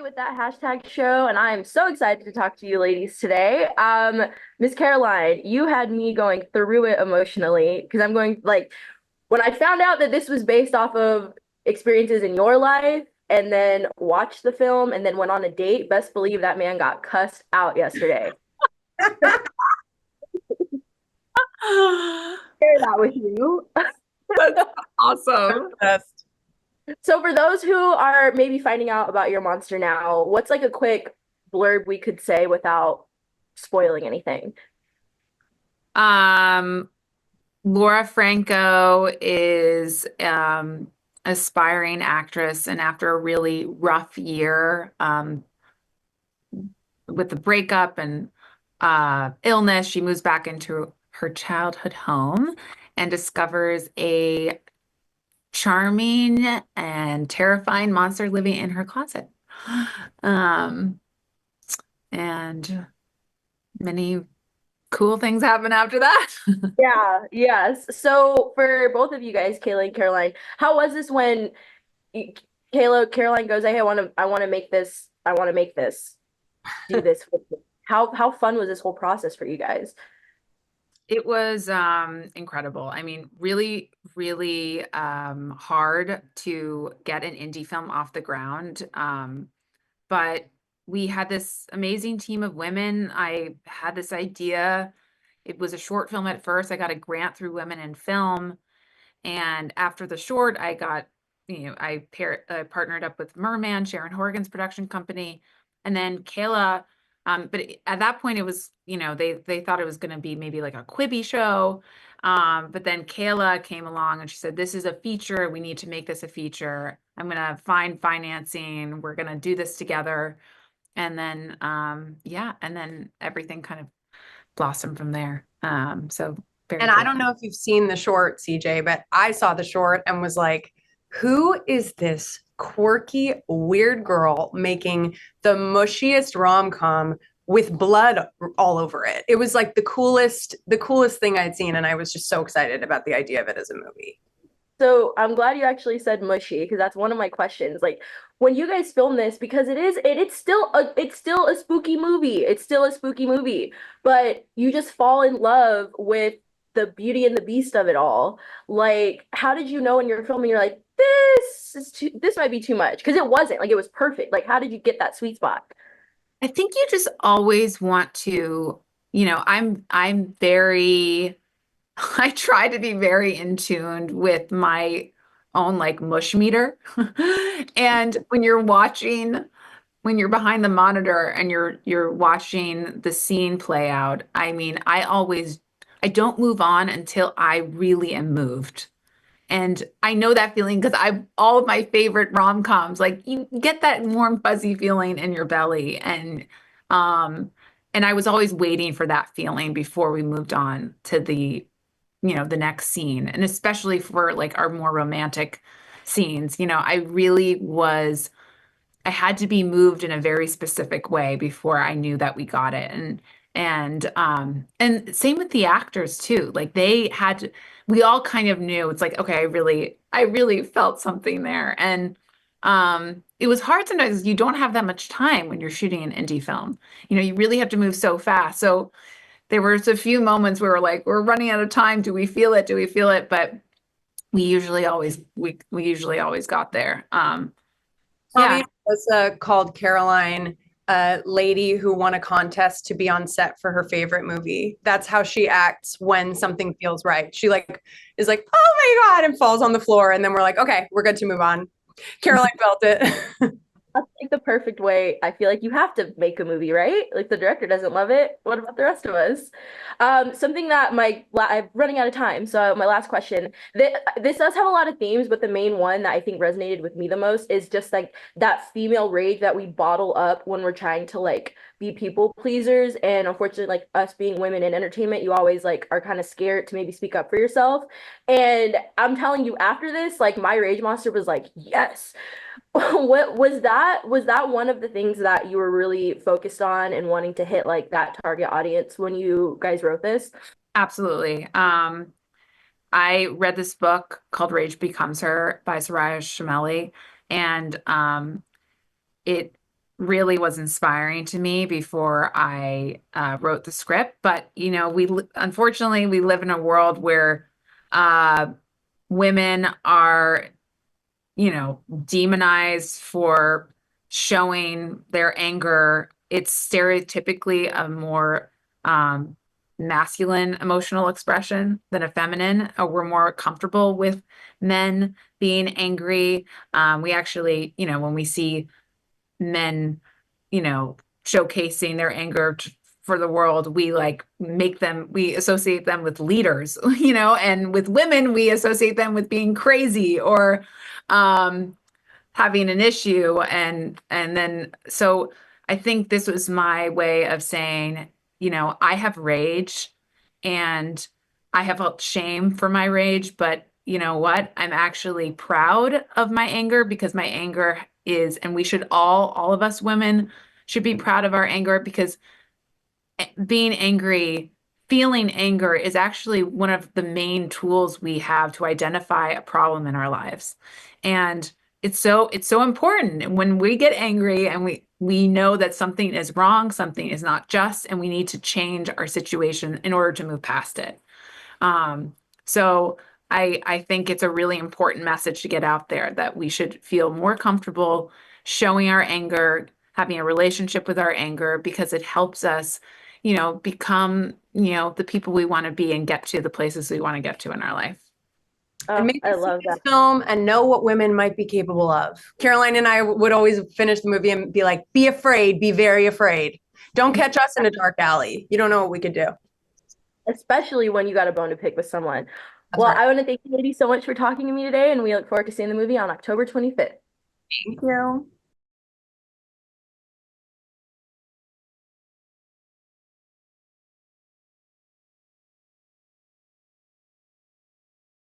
with that hashtag show, and I am so excited to talk to you ladies today. Miss Caroline, you had me going through it emotionally because I'm going like when I found out that this was based off of experiences in your life, and then watched the film, and then went on a date. Best believe that man got cussed out yesterday. Share that with you. That's awesome. Best. So for those who are maybe finding out about your monster now, what's like a quick blurb we could say without spoiling anything? Um, Laura Franco is aspiring actress, and after a really rough year with the breakup and illness, she moves back into her childhood home and discovers a charming and terrifying monster living in her closet. Um, and many cool things happen after that. Yeah, yes. So for both of you guys, Kayla and Caroline, how was this when Caroline goes, "Hey, I want to make this, do this with me." How fun was this whole process for you guys? It was incredible. I mean, really, really hard to get an indie film off the ground. But we had this amazing team of women. I had this idea. It was a short film at first. I got a grant through Women in Film. And after the short, I got, partnered up with Merman, Sharon Horgan's production company. And then Kayla, at that point it was, they thought it was going to be maybe like a Quibi show. But then Kayla came along and she said, this is a feature. We need to make this a feature. I'm going to find financing. We're going to do this together. And then, and then everything kind of blossomed from there. So very And cool. I don't know if you've seen the short, CJ, but I saw the short and was like, who is this quirky, weird girl making the mushiest rom-com with blood all over it? It was like the coolest thing I'd seen. And I was just so excited about the idea of it as a movie. So I'm glad you actually said mushy because that's one of my questions. Like when you guys film this, because it's still a spooky movie. It's still a spooky movie, but you just fall in love with the beauty and the beast of it all. Like, how did you know when you're filming, you're like, this might be too much? Because it wasn't like it was perfect. Like, how did you get that sweet spot? I think you just always want to, I'm very, I try to be very in tune with my own like mush meter. And when you're behind the monitor and you're watching the scene play out, I mean, I don't move on until I really am moved. And I know that feeling because I all of my favorite rom-coms, like you get that warm, fuzzy feeling in your belly. Um and I was always waiting for that feeling before we moved on to the next scene. And especially for like our more romantic scenes, I had to be moved in a very specific way before I knew that we got it. And same with the actors too. Like we all kind of knew it's like, okay, I really felt something there. And it was hard sometimes. You don't have that much time when you're shooting an indie film. You really have to move so fast. So there was a few moments where we're like, we're running out of time. Do we feel it? Do we feel it? But we usually always got there. Tommy Yeah. was called Caroline, a lady who won a contest to be on set for her favorite movie. That's how she acts when something feels right. She like is like, oh my God, and falls on the floor. And then we're like, okay, we're good to move on. Caroline felt it. That's like the perfect way. I feel like you have to make a movie, right? Like the director doesn't love it. What about the rest of us? Something that I'm running out of time. So my last question. This does have a lot of themes, but the main one that I think resonated with me the most is just like that female rage that we bottle up when we're trying to like be people pleasers. And unfortunately, like us being women in entertainment, you always like are kind of scared to maybe speak up for yourself. And I'm telling you, after this, like my rage monster was like, yes. What was that? Was that one of the things that you were really focused on and wanting to hit like that target audience when you guys wrote this? Absolutely. I read this book called Rage Becomes Her by Soraya Chemeli, and it really was inspiring to me before I wrote the script. But, you know, unfortunately, we live in a world where women are, you know, demonized for showing their anger. It's stereotypically a more masculine emotional expression than a feminine. We're more comfortable with men being angry. We actually, you know, when we see men, you know, showcasing their anger for the world, we like we associate them with leaders, you know, and with women, we associate them with being crazy or um, having an issue. And then, so I think this was my way of saying, you know, I have rage and I have felt shame for my rage, but you know what? I'm actually proud of my anger because my anger is, and we should all of us women should be proud of our anger because being angry, feeling anger is actually one of the main tools we have to identify a problem in our lives. And it's so important. And when we get angry and we know that something is wrong, something is not just, and we need to change our situation in order to move past it. So I think it's a really important message to get out there that we should feel more comfortable showing our anger, having a relationship with our anger, because it helps us, you know, become, you know, the people we want to be and get to the places we want to get to in our life. And Oh, maybe I see love this that. film and know what women might be capable of. Caroline and I would always finish the movie and be like, be afraid, be very afraid. Don't catch us in a dark alley. You don't know what we could do. Especially when you got a bone to pick with someone. That's Well, right. I want to thank you, ladies, so much for talking to me today, and we look forward to seeing the movie on October 25th. Thank you.